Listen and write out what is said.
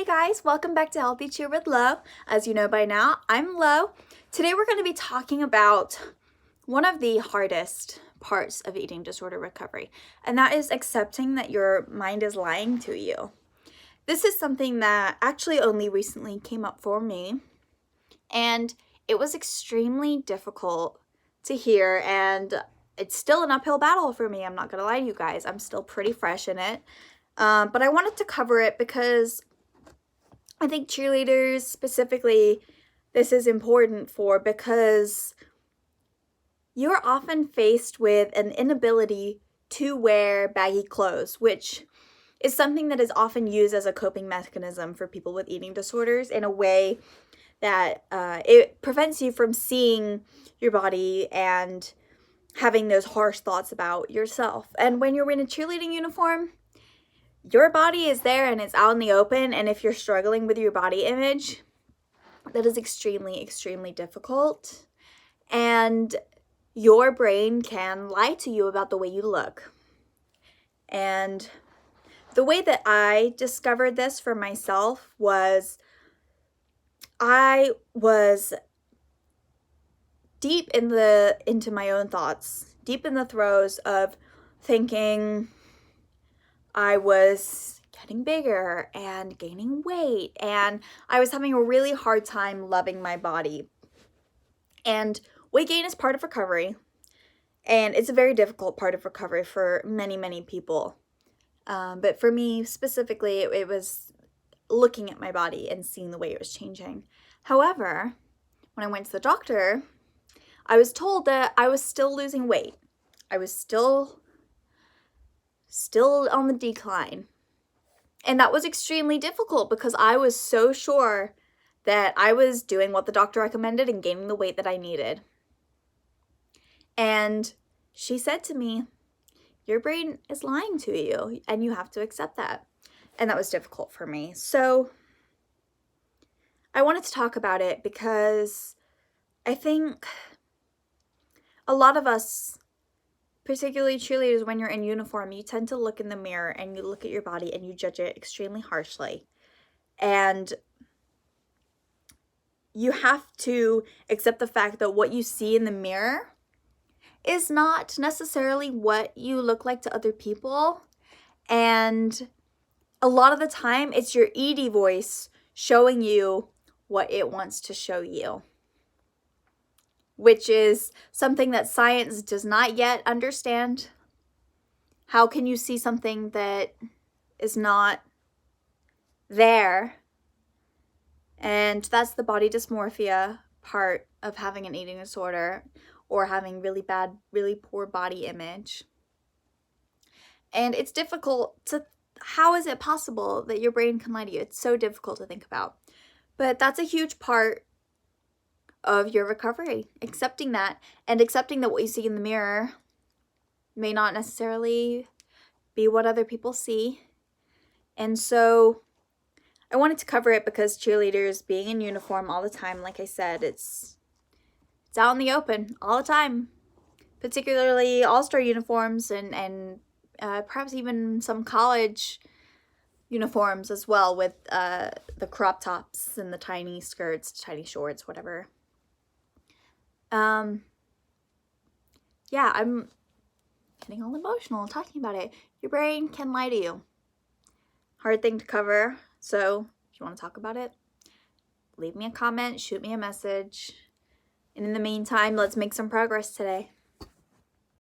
Hey guys, welcome back to Healthy Cheer with Lo. As you know by now, I'm Lo. Today we're going to be talking about one of the hardest parts of eating disorder recovery, and that is accepting that your mind is lying to you. This is something that actually only recently came up for me, and it was extremely difficult to hear, and it's still an uphill battle for me. I'm not going to lie to you guys. I'm still pretty fresh in it, but I wanted to cover it because I think cheerleaders specifically, this is important for because you're often faced with an inability to wear baggy clothes, which is something that is often used as a coping mechanism for people with eating disorders in a way that it prevents you from seeing your body and having those harsh thoughts about yourself. And when you're in a cheerleading uniform, your body is there and it's out in the open, and if you're struggling with your body image, that is extremely, extremely difficult. And your brain can lie to you about the way you look. And the way that I discovered this for myself was I was deep into my own thoughts, deep in the throes of thinking I was getting bigger and gaining weight, and I was having a really hard time loving my body. And weight gain is part of recovery, and it's a very difficult part of recovery for many, many people. But for me specifically, it was looking at my body and seeing the way it was changing. However, when I went to the doctor, I was told that I was still losing weight. I was still on the decline. And that was extremely difficult because I was so sure that I was doing what the doctor recommended and gaining the weight that I needed. And she said to me, your brain is lying to you and you have to accept that. And that was difficult for me. So I wanted to talk about it because I think a lot of us, particularly cheerleaders, when you're in uniform, you tend to look in the mirror and you look at your body and you judge it extremely harshly. And you have to accept the fact that what you see in the mirror is not necessarily what you look like to other people. And a lot of the time, it's your ED voice showing you what it wants to show you, which is something that science does not yet understand. How can you see something that is not there? And that's the body dysmorphia part of having an eating disorder or having really bad, really poor body image. And it's difficult how is it possible that your brain can lie to you? It's so difficult to think about. But that's a huge part of your recovery, accepting that, and accepting that what you see in the mirror may not necessarily be what other people see. And so I wanted to cover it because cheerleaders being in uniform all the time, like I said, it's out in the open all the time, particularly all-star uniforms and perhaps even some college uniforms as well, with the crop tops and the tiny skirts, tiny shorts, whatever. Yeah, I'm getting all emotional talking about it. Your brain can lie to you. Hard thing to cover. So if you want to talk about it, leave me a comment, shoot me a message. And in the meantime, let's make some progress today.